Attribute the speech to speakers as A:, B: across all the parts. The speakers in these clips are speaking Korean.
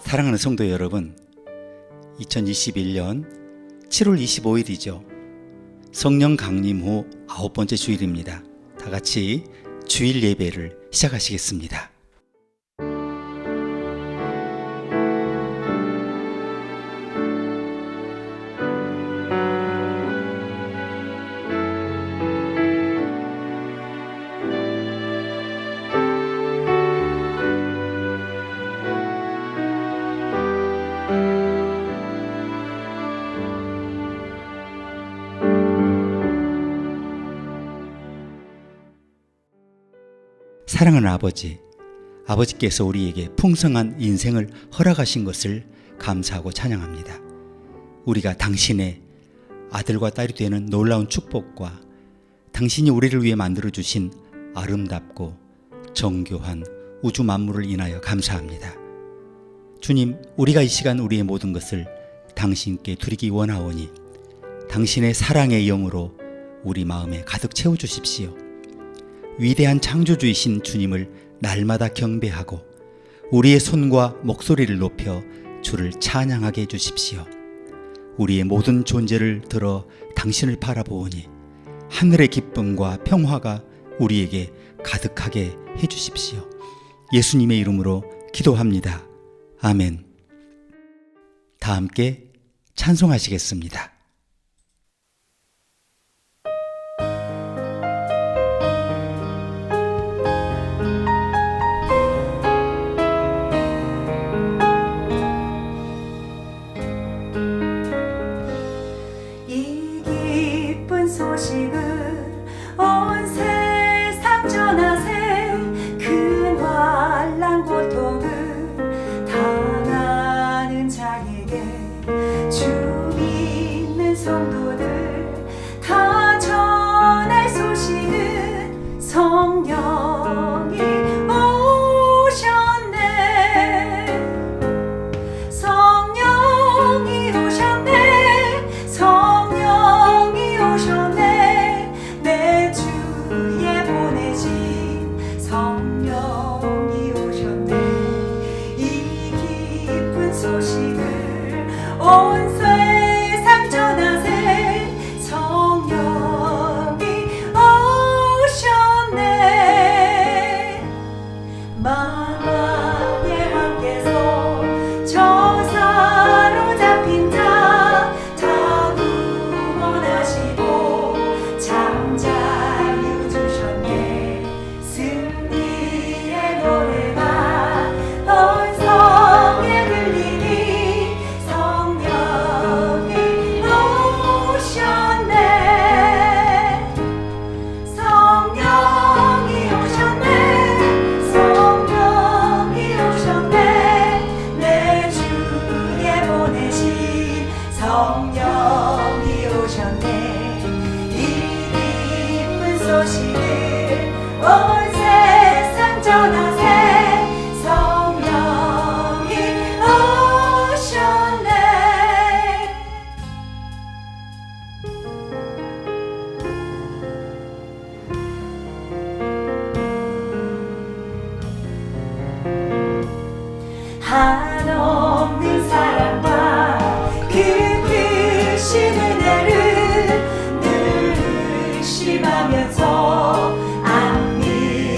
A: 사랑하는 성도 여러분, 2021년 7월 25일이죠. 성령 강림 후 9번째 주일입니다. 다 같이 주일 예배를 시작하시겠습니다. 사랑하는 아버지, 아버지께서 우리에게 풍성한 인생을 허락하신 것을 감사하고 찬양합니다. 우리가 당신의 아들과 딸이 되는 놀라운 축복과 당신이 우리를 위해 만들어주신 아름답고 정교한 우주 만물을 인하여 감사합니다. 주님, 우리가 이 시간 우리의 모든 것을 당신께 드리기 원하오니 당신의 사랑의 영으로 우리 마음에 가득 채워주십시오. 위대한 창조주이신 주님을 날마다 경배하고 우리의 손과 목소리를 높여 주를 찬양하게 해주십시오. 우리의 모든 존재를 들어 당신을 바라보오니 하늘의 기쁨과 평화가 우리에게 가득하게 해주십시오. 예수님의 이름으로 기도합니다. 아멘. 다 함께 찬송하시겠습니다.
B: 소식을 온 세상 전하세. 큰 환난 고통을 당하는 자에게 주 믿는 성도들 다 전할 소식은 성령이 오셨네. 성령이 오셨네. 성령이 오셨네. 내 주에 보내신 성령이 오셨네. 이 기쁜 소식을 온 세상 전하세. 성령이 오셨네. 만왕의 왕께서 저 사로잡힌 자 다 구원하시고 잠자유 주셨네. 승리의 노래가 온 성에 들리니 성령이 오셨네. 성령이 오셨네. 성령이 오셨네. 내 주에 보내신 성령이 오셨네. 이 기쁜 소식을 온 세상 전하세. 성령이 오셨네. 한없는 사랑과 그 크신 은혜를 늘 의심하면서 안 믿는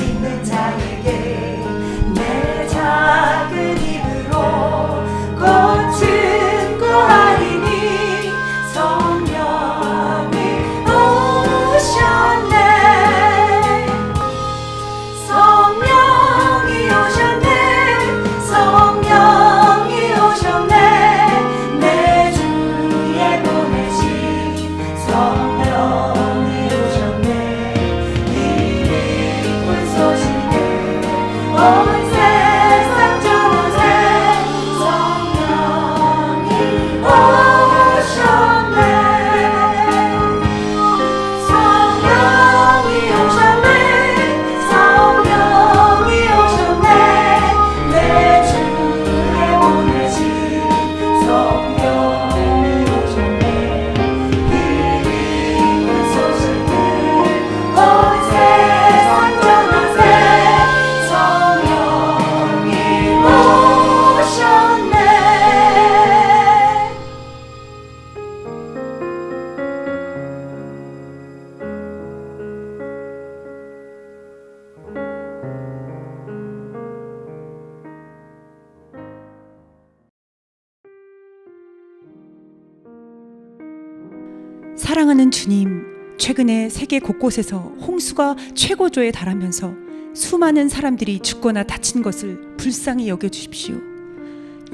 C: 사랑하는 주님, 최근에 세계 곳곳에서 홍수가 최고조에 달하면서 수많은 사람들이 죽거나 다친 것을 불쌍히 여겨주십시오.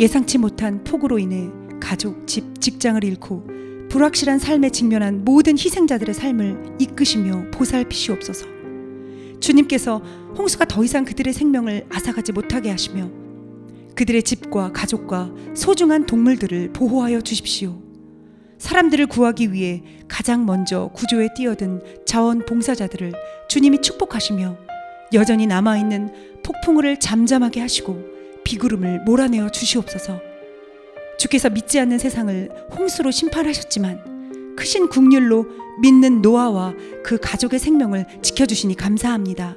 C: 예상치 못한 폭우로 인해 가족, 집, 직장을 잃고 불확실한 삶에 직면한 모든 희생자들의 삶을 이끄시며 보살피시옵소서. 주님께서 홍수가 더 이상 그들의 생명을 앗아가지 못하게 하시며 그들의 집과 가족과 소중한 동물들을 보호하여 주십시오. 사람들을 구하기 위해 가장 먼저 구조에 뛰어든 자원봉사자들을 주님이 축복하시며 여전히 남아있는 폭풍우를 잠잠하게 하시고 비구름을 몰아내어 주시옵소서. 주께서 믿지 않는 세상을 홍수로 심판하셨지만 크신 국률로 믿는 노아와 그 가족의 생명을 지켜주시니 감사합니다.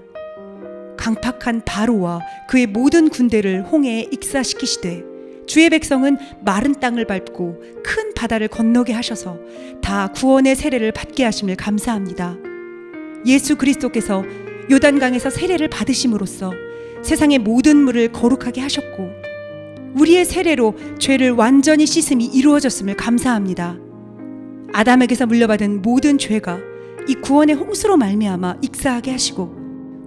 C: 강팍한 바로와 그의 모든 군대를 홍해에 익사시키시되 주의 백성은 마른 땅을 밟고 큰 바다를 건너게 하셔서 다 구원의 세례를 받게 하심을 감사합니다. 예수 그리스도께서 요단강에서 세례를 받으심으로써 세상의 모든 물을 거룩하게 하셨고 우리의 세례로 죄를 완전히 씻음이 이루어졌음을 감사합니다. 아담에게서 물려받은 모든 죄가 이 구원의 홍수로 말미암아 익사하게 하시고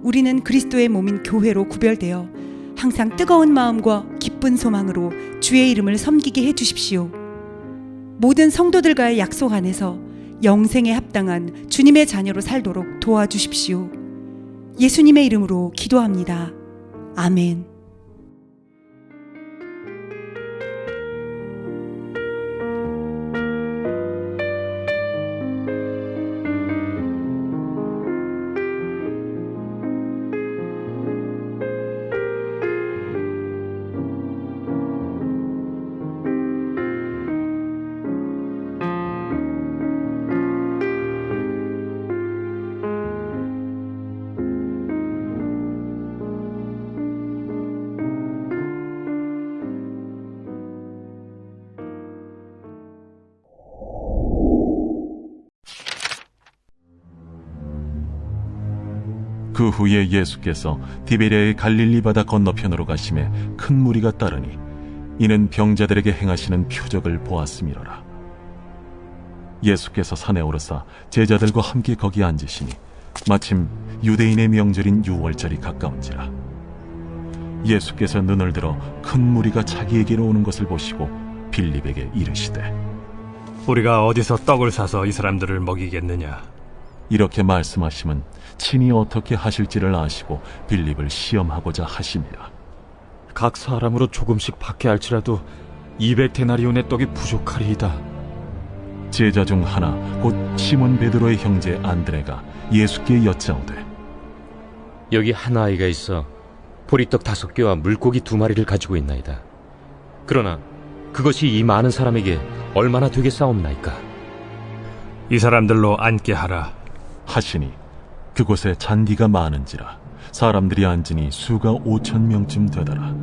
C: 우리는 그리스도의 몸인 교회로 구별되어 항상 뜨거운 마음과 기쁜 소망으로 주의 이름을 섬기게 해주십시오. 모든 성도들과의 약속 안에서 영생에 합당한 주님의 자녀로 살도록 도와주십시오. 예수님의 이름으로 기도합니다. 아멘.
D: 그 후에 예수께서 디베랴의 갈릴리 바다 건너편으로 가심에 큰 무리가 따르니 이는 병자들에게 행하시는 표적을 보았음이로라. 예수께서 산에 오르사 제자들과 함께 거기 앉으시니 마침 유대인의 명절인 유월절이 가까운지라. 예수께서 눈을 들어 큰 무리가 자기에게로 오는 것을 보시고 빌립에게 이르시되
E: 우리가 어디서 떡을 사서 이 사람들을 먹이겠느냐?
D: 이렇게 말씀하심은 친히 어떻게 하실지를 아시고 빌립을 시험하고자 하심이라.
F: 각 사람으로 조금씩 받게 할지라도 200데나리온의 떡이 부족하리이다.
D: 제자 중 하나 곧 시몬 베드로의 형제 안드레가 예수께 여짜오되
G: 여기 한 아이가 있어 보리떡 5개와 물고기 2마리를 가지고 있나이다. 그러나 그것이 이 많은 사람에게 얼마나 되겠사옵나이까?
E: 이 사람들로 앉게 하라.
D: 하시니 그곳에 잔디가 많은지라 사람들이 앉으니 수가 5,000명쯤 되더라.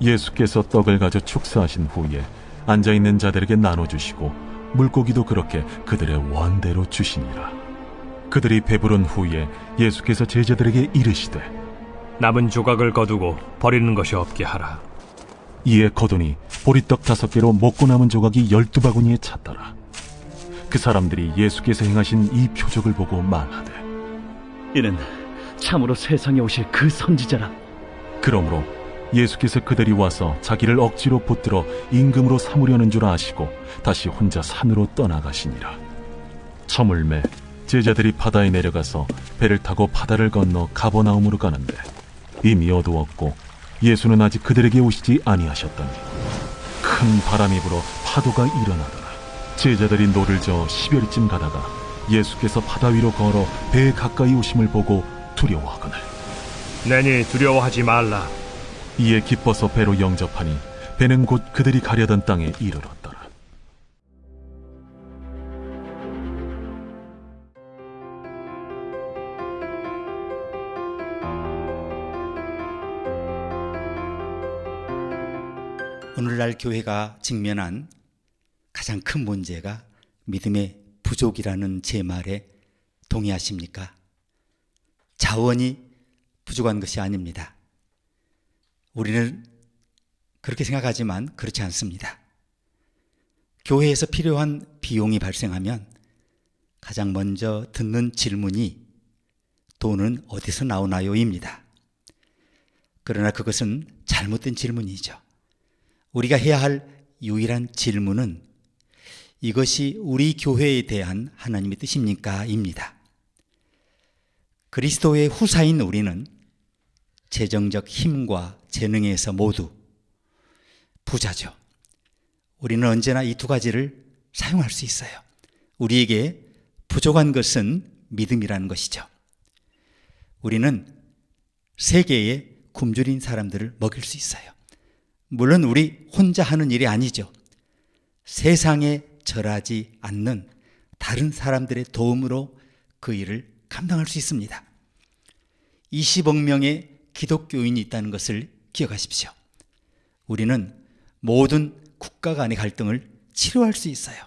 D: 예수께서 떡을 가져 축사하신 후에 앉아있는 자들에게 나눠주시고 물고기도 그렇게 그들의 원대로 주시니라. 그들이 배부른 후에 예수께서 제자들에게 이르시되
E: 남은 조각을 거두고 버리는 것이 없게 하라.
D: 이에 거두니 보리떡 5개로 먹고 남은 조각이 12바구니에 찼더라. 그 사람들이 예수께서 행하신 이 표적을 보고 말하되
H: 이는 참으로 세상에 오실 그 선지자라.
D: 그러므로 예수께서 그들이 와서 자기를 억지로 붙들어 임금으로 삼으려는 줄 아시고 다시 혼자 산으로 떠나가시니라. 저물매 제자들이 바다에 내려가서 배를 타고 바다를 건너 가버나움으로 가는데 이미 어두웠고 예수는 아직 그들에게 오시지 아니하셨더니 큰 바람이 불어 파도가 일어나더라. 제자들이 노를 저어 10여리쯤 가다가 예수께서 바다 위로 걸어 배에 가까이 오심을 보고 두려워하거늘
E: 내니 두려워하지 말라.
D: 이에 기뻐서 배로 영접하니 배는 곧 그들이 가려던 땅에 이르렀더라.
A: 오늘날 교회가 직면한 가장 큰 문제가 믿음의 부족이라는 제 말에 동의하십니까? 자원이 부족한 것이 아닙니다. 우리는 그렇게 생각하지만 그렇지 않습니다. 교회에서 필요한 비용이 발생하면 가장 먼저 듣는 질문이 돈은 어디서 나오나요?입니다. 그러나 그것은 잘못된 질문이죠. 우리가 해야 할 유일한 질문은 이것이 우리 교회에 대한 하나님의 뜻입니까? 입니다. 그리스도의 후사인 우리는 재정적 힘과 재능에서 모두 부자죠. 우리는 언제나 이 두 가지를 사용할 수 있어요. 우리에게 부족한 것은 믿음이라는 것이죠. 우리는 세계에 굶주린 사람들을 먹일 수 있어요. 물론 우리 혼자 하는 일이 아니죠. 세상에 절하지 않는 다른 사람들의 도움으로 그 일을 감당할 수 있습니다. 20억 명의 기독교인이 있다는 것을 기억하십시오. 우리는 모든 국가 간의 갈등을 치료할 수 있어요.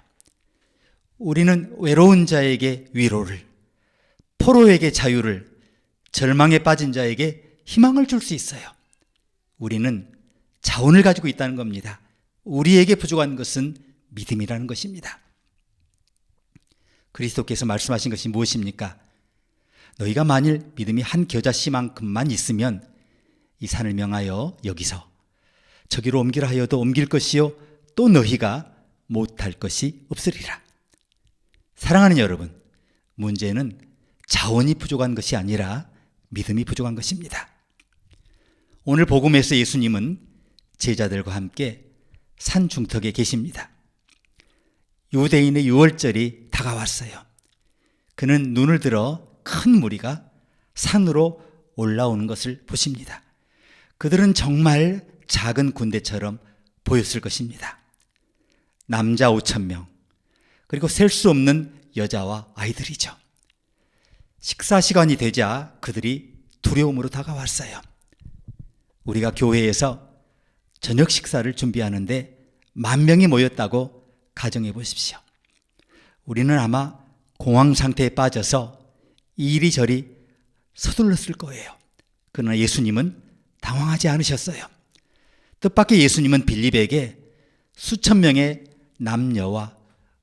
A: 우리는 외로운 자에게 위로를, 포로에게 자유를, 절망에 빠진 자에게 희망을 줄 수 있어요. 우리는 자원을 가지고 있다는 겁니다. 우리에게 부족한 것은 믿음이라는 것입니다. 그리스도께서 말씀하신 것이 무엇입니까? 너희가 만일 믿음이 한 겨자씨만큼만 있으면 이 산을 명하여 여기서 저기로 옮기라 하여도 옮길 것이요 또 너희가 못할 것이 없으리라. 사랑하는 여러분, 문제는 자원이 부족한 것이 아니라 믿음이 부족한 것입니다. 오늘 복음에서 예수님은 제자들과 함께 산 중턱에 계십니다. 유대인의 유월절이 다가왔어요. 그는 눈을 들어 큰 무리가 산으로 올라오는 것을 보십니다. 그들은 정말 작은 군대처럼 보였을 것입니다. 남자 5,000명, 그리고 셀 수 없는 여자와 아이들이죠. 식사 시간이 되자 그들이 두려움으로 다가왔어요. 우리가 교회에서 저녁 식사를 준비하는데 10,000명이 모였다고 가정해 보십시오. 우리는 아마 공황 상태에 빠져서 이리저리 서둘렀을 거예요. 그러나 예수님은 당황하지 않으셨어요. 뜻밖의 예수님은 빌립에게 수천 명의 남녀와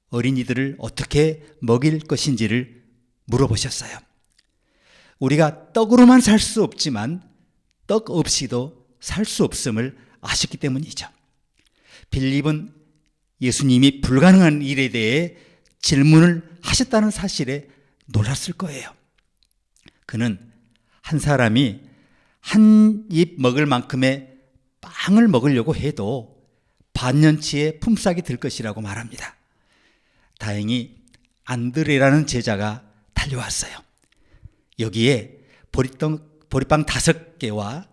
A: 어린이들을 어떻게 먹일 것인지를 물어보셨어요. 우리가 떡으로만 살 수 없지만 떡 없이도 살 수 없음을 아셨기 때문이죠. 빌립은 예수님이 불가능한 일에 대해 질문을 하셨다는 사실에 놀랐을 거예요. 그는 한 사람이 한 입 먹을 만큼의 빵을 먹으려고 해도 반년치의 품삯이 들 것이라고 말합니다. 다행히 안드레라는 제자가 달려왔어요. 여기에 보리빵 5개와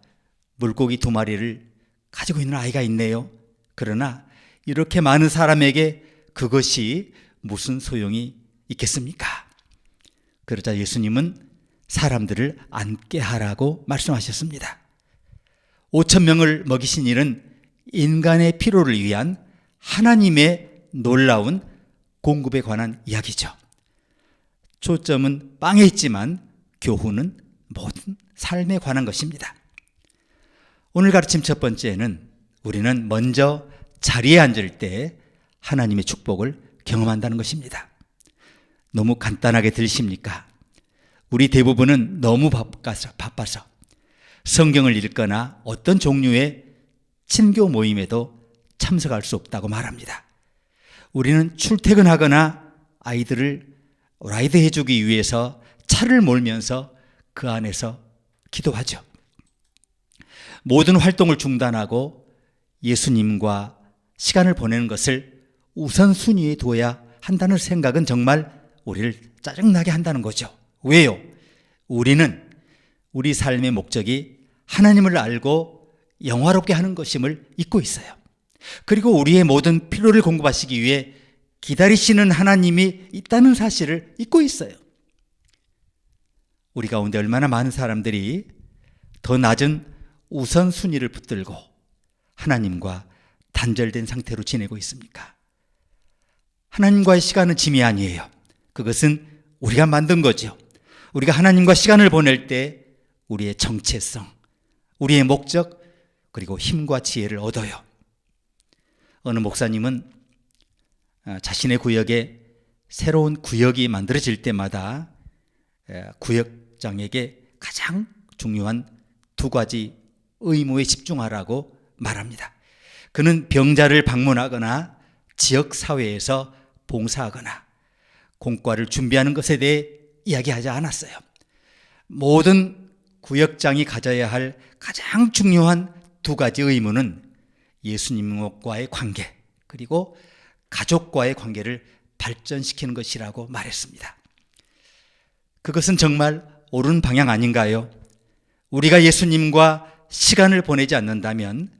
A: 물고기 2마리를 가지고 있는 아이가 있네요. 그러나 이렇게 많은 사람에게 그것이 무슨 소용이 있겠습니까? 그러자 예수님은 사람들을 앉게 하라고 말씀하셨습니다. 5,000명을 먹이신 일은 인간의 필요를 위한 하나님의 놀라운 공급에 관한 이야기죠. 초점은 빵에 있지만 교훈은 모든 삶에 관한 것입니다. 오늘 가르침 첫 번째는 우리는 먼저 자리에 앉을 때 하나님의 축복을 경험한다는 것입니다. 너무 간단하게 들리십니까? 우리 대부분은 너무 바빠서 성경을 읽거나 어떤 종류의 친교 모임에도 참석할 수 없다고 말합니다. 우리는 출퇴근하거나 아이들을 라이드 해주기 위해서 차를 몰면서 그 안에서 기도하죠. 모든 활동을 중단하고 예수님과 시간을 보내는 것을 우선순위에 둬야 한다는 생각은 정말 우리를 짜증나게 한다는 거죠. 왜요? 우리는 우리 삶의 목적이 하나님을 알고 영화롭게 하는 것임을 잊고 있어요. 그리고 우리의 모든 필요를 공급하시기 위해 기다리시는 하나님이 있다는 사실을 잊고 있어요. 우리 가운데 얼마나 많은 사람들이 더 낮은 우선순위를 붙들고 하나님과 단절된 상태로 지내고 있습니까? 하나님과의 시간은 짐이 아니에요. 그것은 우리가 만든 거죠. 우리가 하나님과 시간을 보낼 때 우리의 정체성, 우리의 목적, 그리고 힘과 지혜를 얻어요. 어느 목사님은 자신의 구역에 새로운 구역이 만들어질 때마다 구역장에게 가장 중요한 두 가지 의무에 집중하라고 말합니다. 그는 병자를 방문하거나 지역사회에서 봉사하거나 공과를 준비하는 것에 대해 이야기하지 않았어요. 모든 구역장이 가져야 할 가장 중요한 두 가지 의무는 예수님과의 관계, 그리고 가족과의 관계를 발전시키는 것이라고 말했습니다. 그것은 정말 옳은 방향 아닌가요? 우리가 예수님과 시간을 보내지 않는다면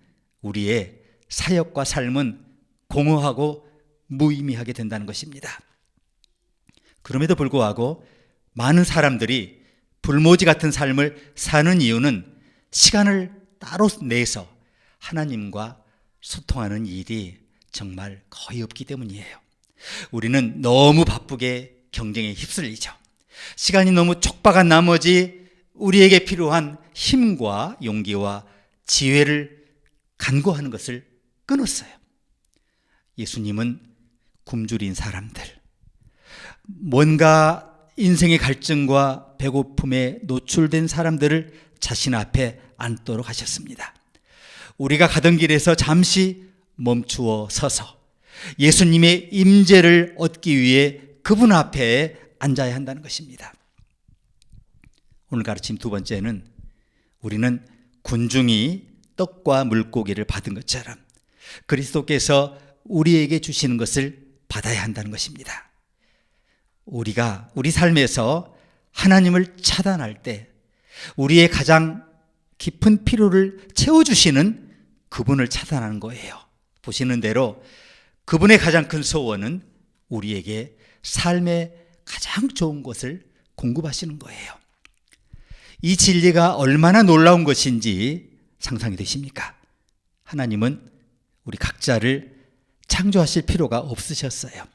A: 우리의 사역과 삶은 공허하고 무의미하게 된다는 것입니다. 그럼에도 불구하고 많은 사람들이 불모지 같은 삶을 사는 이유는 시간을 따로 내서 하나님과 소통하는 일이 정말 거의 없기 때문이에요. 우리는 너무 바쁘게 경쟁에 휩쓸리죠. 시간이 너무 촉박한 나머지 우리에게 필요한 힘과 용기와 지혜를 간구하는 것을 끊었어요. 예수님은 굶주린 사람들, 뭔가 인생의 갈증과 배고픔에 노출된 사람들을 자신 앞에 앉도록 하셨습니다. 우리가 가던 길에서 잠시 멈추어 서서 예수님의 임재를 얻기 위해 그분 앞에 앉아야 한다는 것입니다. 오늘 가르침 두 번째는 우리는 군중이 떡과 물고기를 받은 것처럼 그리스도께서 우리에게 주시는 것을 받아야 한다는 것입니다. 우리가 우리 삶에서 하나님을 차단할 때 우리의 가장 깊은 필요를 채워주시는 그분을 차단하는 거예요. 보시는 대로 그분의 가장 큰 소원은 우리에게 삶의 가장 좋은 것을 공급하시는 거예요. 이 진리가 얼마나 놀라운 것인지 상상이 되십니까? 하나님은 우리 각자를 창조하실 필요가 없으셨어요.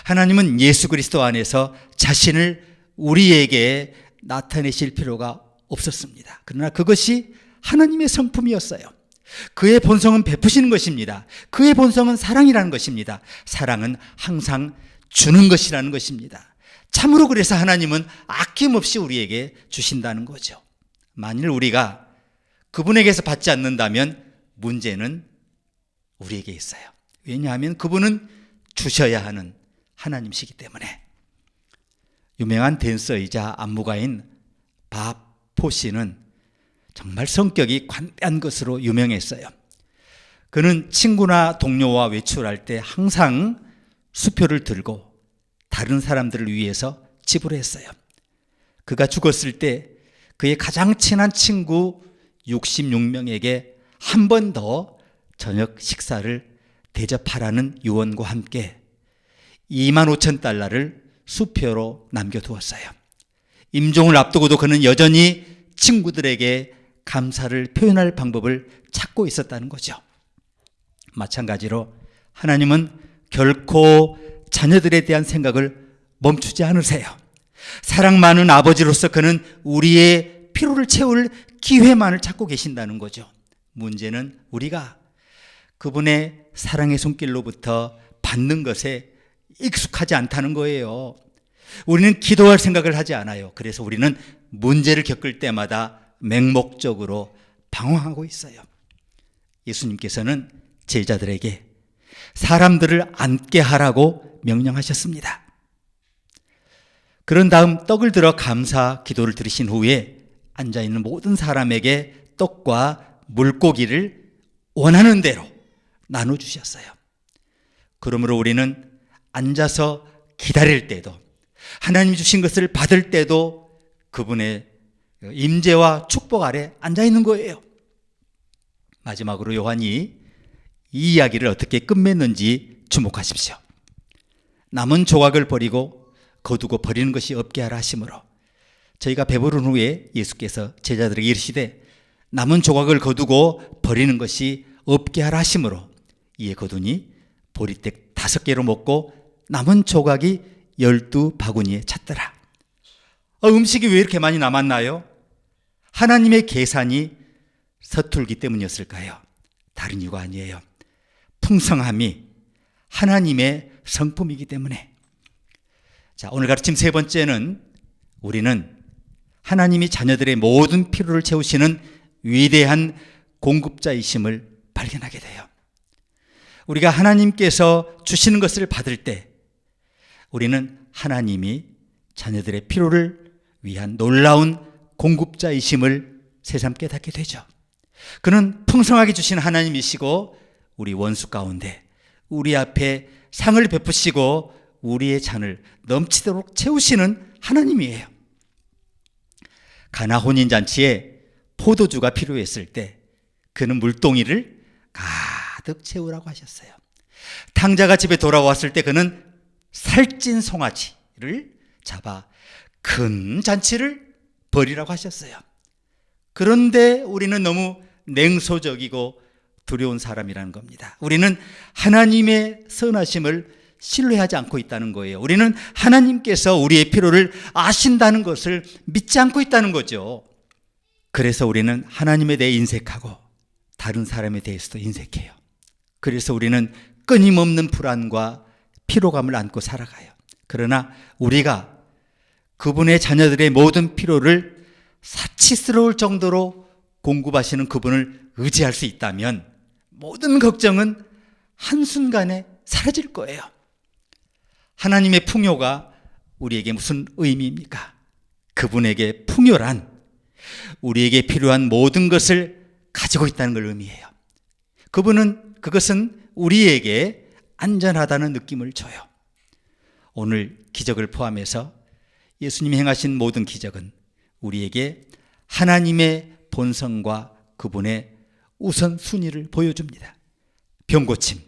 A: 하나님은 예수 그리스도 안에서 자신을 우리에게 나타내실 필요가 없었습니다. 그러나 그것이 하나님의 성품이었어요. 그의 본성은 베푸시는 것입니다. 그의 본성은 사랑이라는 것입니다. 사랑은 항상 주는 것이라는 것입니다. 참으로 그래서 하나님은 아낌없이 우리에게 주신다는 거죠. 만일 우리가 그분에게서 받지 않는다면 문제는 우리에게 있어요. 왜냐하면 그분은 주셔야 하는 하나님이시기 때문에. 유명한 댄서이자 안무가인 밥 포시는 정말 성격이 관대한 것으로 유명했어요. 그는 친구나 동료와 외출할 때 항상 수표를 들고 다른 사람들을 위해서 지불했어요. 그가 죽었을 때 그의 가장 친한 친구 66명에게 한 번 더 저녁 식사를 대접하라는 유언과 함께 25,000달러를 수표로 남겨두었어요. 임종을 앞두고도 그는 여전히 친구들에게 감사를 표현할 방법을 찾고 있었다는 거죠. 마찬가지로 하나님은 결코 자녀들에 대한 생각을 멈추지 않으세요. 사랑 많은 아버지로서 그는 우리의 필요를 채울 기회만을 찾고 계신다는 거죠. 문제는 우리가 그분의 사랑의 손길로부터 받는 것에 익숙하지 않다는 거예요. 우리는 기도할 생각을 하지 않아요. 그래서 우리는 문제를 겪을 때마다 맹목적으로 방황하고 있어요. 예수님께서는 제자들에게 사람들을 앉게 하라고 명령하셨습니다. 그런 다음 떡을 들어 감사 기도를 드리신 후에 앉아있는 모든 사람에게 떡과 물고기를 원하는 대로 나눠주셨어요. 그러므로 우리는 앉아서 기다릴 때도 하나님이 주신 것을 받을 때도 그분의 임재와 축복 아래 앉아있는 거예요. 마지막으로 요한이 이 이야기를 어떻게 끝맺는지 주목하십시오. 남은 조각을 버리고 거두고 버리는 것이 없게 하라 하심으로 저희가 배부른 후에 예수께서 제자들에게 이르시되 남은 조각을 거두고 버리는 것이 없게 하라 하심으로 이에 거두니 보리떡 5개로 먹고 남은 조각이 12바구니에 찼더라. 음식이 왜 이렇게 많이 남았나요? 하나님의 계산이 서툴기 때문이었을까요? 다른 이유가 아니에요. 풍성함이 하나님의 성품이기 때문에. 자, 오늘 가르침 세 번째는 우리는 하나님이 자녀들의 모든 필요를 채우시는 위대한 공급자이심을 발견하게 돼요. 우리가 하나님께서 주시는 것을 받을 때 우리는 하나님이 자녀들의 필요를 위한 놀라운 공급자이심을 새삼 깨닫게 되죠. 그는 풍성하게 주신 하나님이시고 우리 원수 가운데 우리 앞에 상을 베푸시고 우리의 잔을 넘치도록 채우시는 하나님이에요. 가나 혼인잔치에 포도주가 필요했을 때 그는 물동이를 가득 채우라고 하셨어요. 탕자가 집에 돌아왔을 때 그는 살찐 송아지를 잡아 큰 잔치를 벌이라고 하셨어요. 그런데 우리는 너무 냉소적이고 두려운 사람이라는 겁니다. 우리는 하나님의 선하심을 신뢰하지 않고 있다는 거예요. 우리는 하나님께서 우리의 필요를 아신다는 것을 믿지 않고 있다는 거죠. 그래서 우리는 하나님에 대해 인색하고 다른 사람에 대해서도 인색해요. 그래서 우리는 끊임없는 불안과 피로감을 안고 살아가요. 그러나 우리가 그분의 자녀들의 모든 필요를 사치스러울 정도로 공급하시는 그분을 의지할 수 있다면 모든 걱정은 한순간에 사라질 거예요. 하나님의 풍요가 우리에게 무슨 의미입니까? 그분에게 풍요란 우리에게 필요한 모든 것을 가지고 있다는 걸 의미해요. 그것은 우리에게 안전하다는 느낌을 줘요. 오늘 기적을 포함해서 예수님이 행하신 모든 기적은 우리에게 하나님의 본성과 그분의 우선순위를 보여줍니다. 병고침,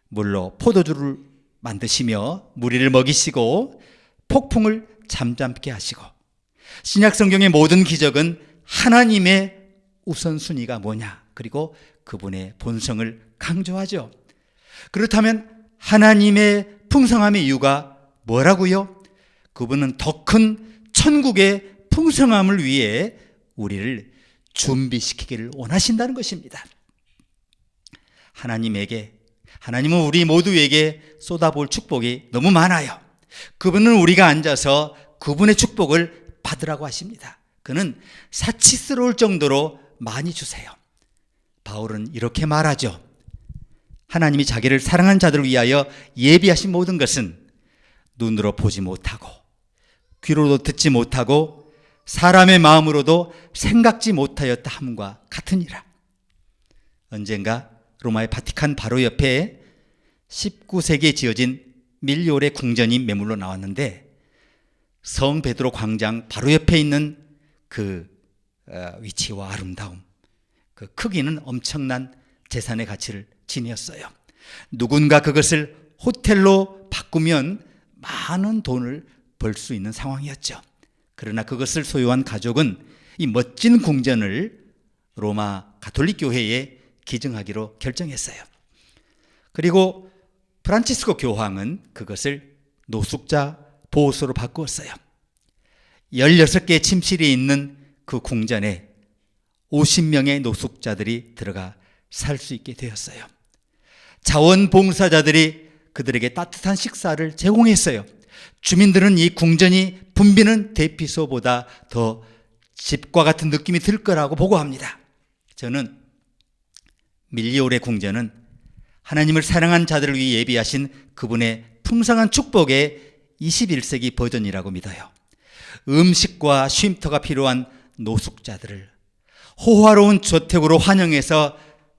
A: 물로 포도주를 만드시며 무리를 먹이시고 폭풍을 잠잠케 하시고, 신약 성경의 모든 기적은 하나님의 우선순위가 뭐냐, 그리고 그분의 본성을 강조하죠. 그렇다면 하나님의 풍성함의 이유가 뭐라고요? 그분은 더 큰 천국의 풍성함을 위해 우리를 준비시키기를 원하신다는 것입니다. 하나님은 우리 모두에게 쏟아부을 축복이 너무 많아요. 그분은 우리가 앉아서 그분의 축복을 받으라고 하십니다. 그는 사치스러울 정도로 많이 주세요. 바울은 이렇게 말하죠. 하나님이 자기를 사랑한 자들을 위하여 예비하신 모든 것은 눈으로 보지 못하고 귀로도 듣지 못하고 사람의 마음으로도 생각지 못하였다 함과 같으니라. 언젠가 로마의 바티칸 바로 옆에 19세기에 지어진 밀리오레 궁전이 매물로 나왔는데, 성 베드로 광장 바로 옆에 있는 그 위치와 아름다움, 그 크기는 엄청난 재산의 가치를 지녔어요. 누군가 그것을 호텔로 바꾸면 많은 돈을 벌 수 있는 상황이었죠. 그러나 그것을 소유한 가족은 이 멋진 궁전을 로마 가톨릭 교회에 기증하기로 결정했어요. 그리고 프란치스코 교황은 그것을 노숙자 보호소로 바꾸었어요. 16개의 침실이 있는 그 궁전에 50명의 노숙자들이 들어가 살 수 있게 되었어요. 자원봉사자들이 그들에게 따뜻한 식사를 제공했어요. 주민들은 이 궁전이 붐비는 대피소보다 더 집과 같은 느낌이 들 거라고 보고합니다. 저는 밀리오레 궁전은 하나님을 사랑한 자들을 위해 예비하신 그분의 풍성한 축복의 21세기 버전이라고 믿어요. 음식과 쉼터가 필요한 노숙자들을 호화로운 저택으로 환영해서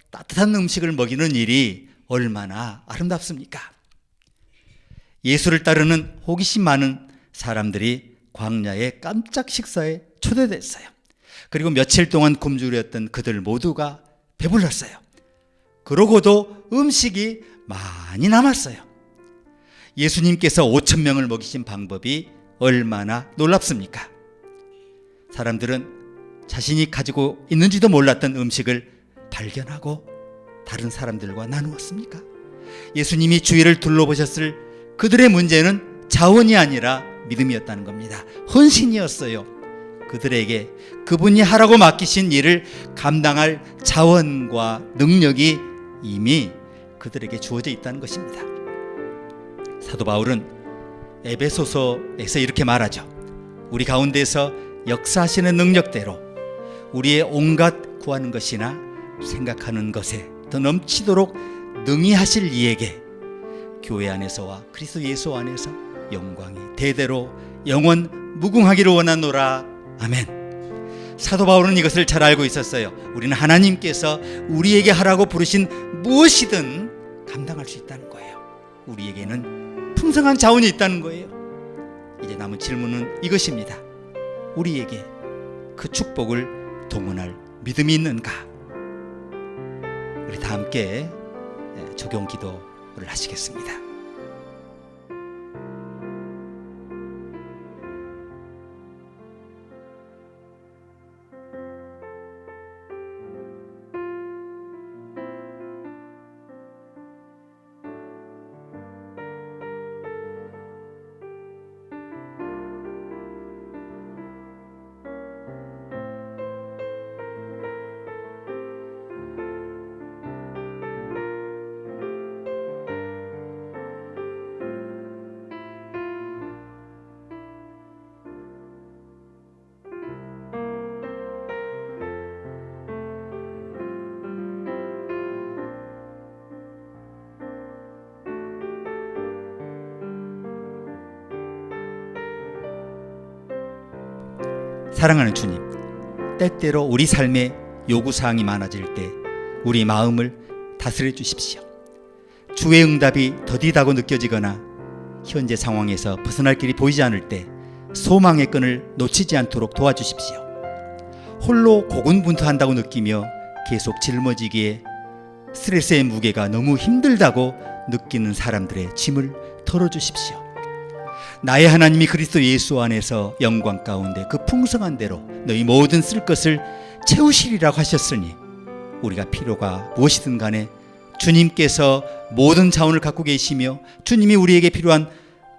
A: 따뜻한 음식을 먹이는 일이 얼마나 아름답습니까? 예수를 따르는 호기심 많은 사람들이 광야의 깜짝 식사에 초대됐어요. 그리고 며칠 동안 굶주렸던 그들 모두가 배불렀어요. 그러고도 음식이 많이 남았어요. 예수님께서 5,000명을 먹이신 방법이 얼마나 놀랍습니까? 사람들은 자신이 가지고 있는지도 몰랐던 음식을 발견하고 다른 사람들과 나누었습니까? 예수님이 주위를 둘러보셨을 그들의 문제는 자원이 아니라 믿음이었다는 겁니다. 헌신이었어요. 그들에게 그분이 하라고 맡기신 일을 감당할 자원과 능력이 이미 그들에게 주어져 있다는 것입니다. 사도 바울은 에베소서에서 이렇게 말하죠. 우리 가운데서 역사하시는 능력대로 우리의 온갖 구하는 것이나 생각하는 것에 더 넘치도록 능히 하실 이에게 교회 안에서와 그리스도 예수 안에서 영광이 대대로 영원 무궁하기를 원하노라. 아멘. 사도 바울은 이것을 잘 알고 있었어요. 우리는 하나님께서 우리에게 하라고 부르신 무엇이든 감당할 수 있다는 거예요. 우리에게는 풍성한 자원이 있다는 거예요. 이제 남은 질문은 이것입니다. 우리에게 그 축복을 동원할 믿음이 있는가? 우리 다 함께 적용 기도를 하시겠습니다. 사랑하는 주님, 때때로 우리 삶에 요구사항이 많아질 때 우리 마음을 다스려 주십시오. 주의 응답이 더디다고 느껴지거나 현재 상황에서 벗어날 길이 보이지 않을 때 소망의 끈을 놓치지 않도록 도와주십시오. 홀로 고군분투한다고 느끼며 계속 짊어지기에 스트레스의 무게가 너무 힘들다고 느끼는 사람들의 짐을 덜어주십시오. 나의 하나님이 그리스도 예수 안에서 영광 가운데 그 풍성한 대로 너희 모든 쓸 것을 채우시리라고 하셨으니 우리가 필요가 무엇이든 간에 주님께서 모든 자원을 갖고 계시며 주님이 우리에게 필요한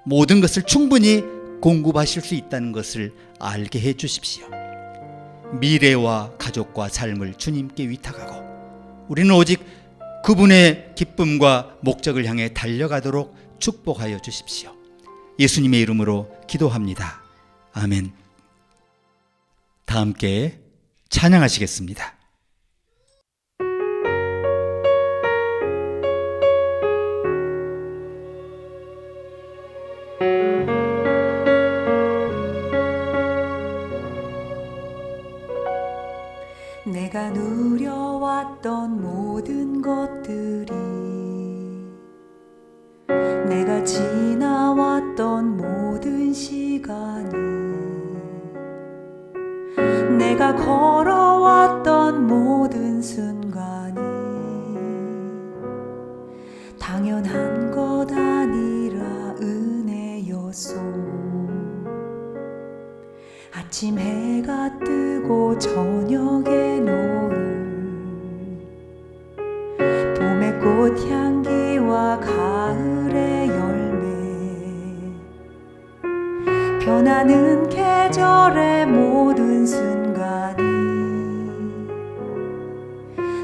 A: 모든 것을 충분히 공급하실 수 있다는 것을 알게 해 주십시오. 미래와 가족과 삶을 주님께 위탁하고 우리는 오직 그분의 기쁨과 목적을 향해 달려가도록 축복하여 주십시오. 예수님의 이름으로 기도합니다. 아멘. 다 함께 찬양하시겠습니다.
B: 내가 누려왔던 모든 것들이 내가 지나왔던 모든 시간이 내가 걸어왔던 모든 순간이 당연한 것 아니라 은혜였소. 아침 해가 뜨고 저녁에 노을 봄의 꽃향기와 가을의 열매 변하는 계절의 모든 순간이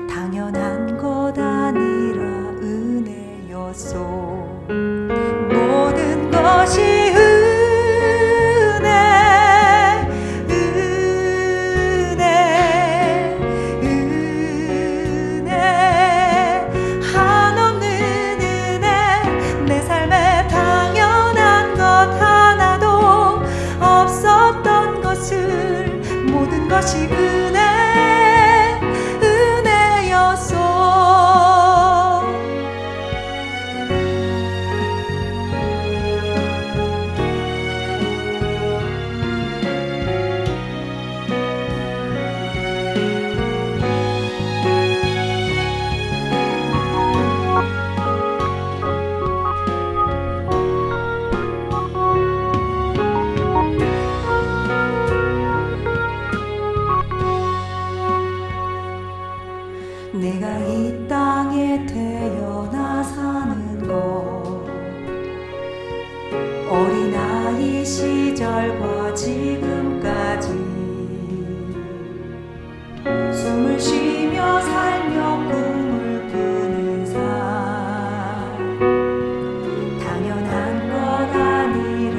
B: 당연한 것 아니라 은혜였소. 모든 것이 것이 은혜였소. 내가 이 땅에 태어나 사는 것 어린아이 시절과 지금까지 숨을 쉬며 살며 꿈을 꾸는 삶 당연한 것 아니라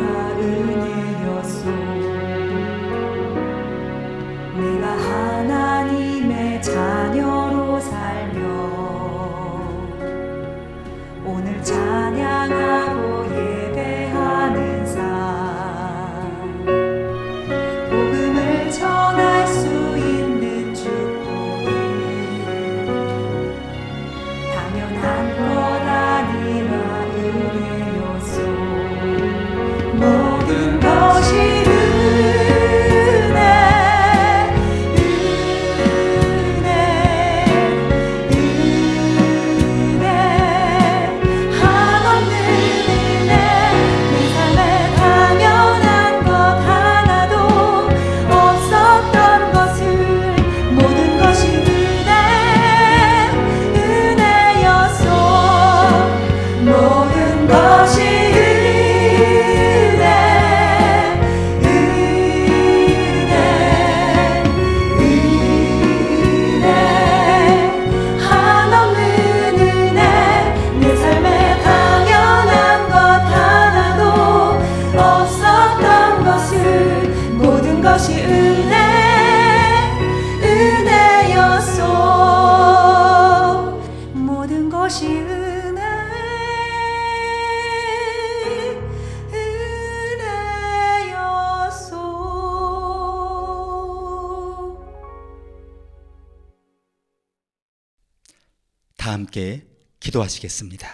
A: 다 함께 기도하시겠습니다.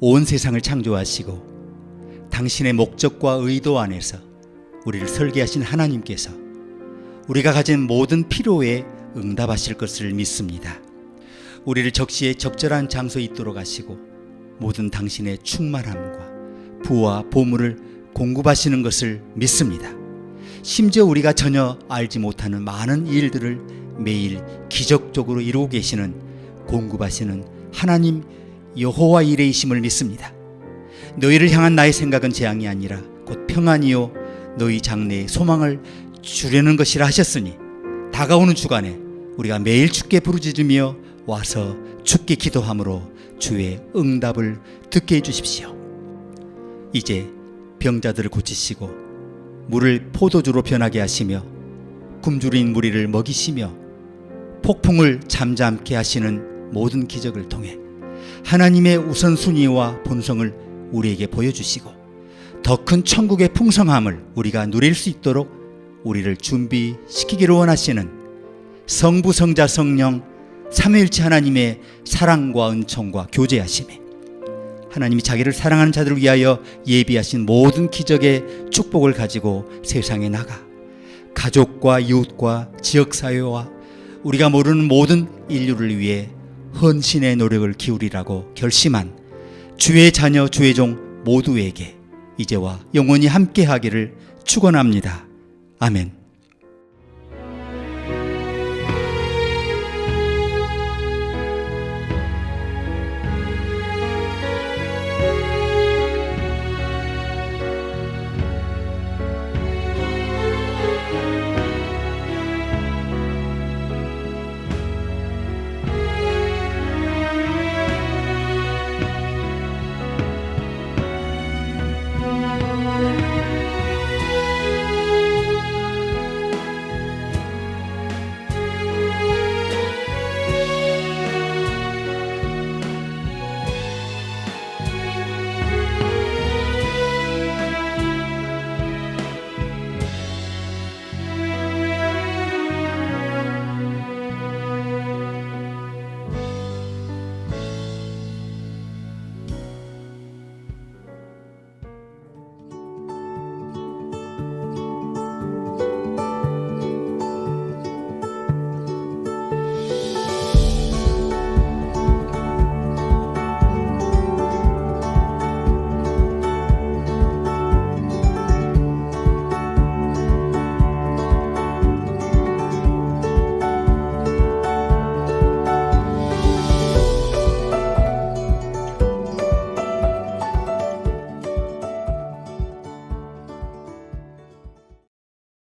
A: 온 세상을 창조하시고 당신의 목적과 의도 안에서 우리를 설계하신 하나님께서 우리가 가진 모든 필요에 응답하실 것을 믿습니다. 우리를 적시에 적절한 장소에 있도록 하시고 모든 당신의 충만함과 부와 보물을 공급하시는 것을 믿습니다. 심지어 우리가 전혀 알지 못하는 많은 일들을 매일 기적적으로 이루고 계시는 공급하시는 하나님 여호와 이레이심을 믿습니다. 너희를 향한 나의 생각은 재앙이 아니라 곧 평안이요 너희 장래에 소망을 주려는 것이라 하셨으니 다가오는 주간에 우리가 매일 주께 부르짖으며 와서 주께 기도함으로 주의 응답을 듣게 해주십시오. 이제 병자들을 고치시고 물을 포도주로 변하게 하시며 굶주린 무리를 먹이시며 폭풍을 잠잠케 하시는 모든 기적을 통해 하나님의 우선순위와 본성을 우리에게 보여주시고 더 큰 천국의 풍성함을 우리가 누릴 수 있도록 우리를 준비시키기를 원하시는 성부, 성자, 성령 삼위일체 하나님의 사랑과 은총과 교제하심에 하나님이 자기를 사랑하는 자들을 위하여 예비하신 모든 기적의 축복을 가지고 세상에 나가 가족과 이웃과 지역사회와 우리가 모르는 모든 인류를 위해 헌신의 노력을 기울이라고 결심한 주의 자녀, 주의 종 모두에게 이제와 영원히 함께하기를 축원합니다. 아멘.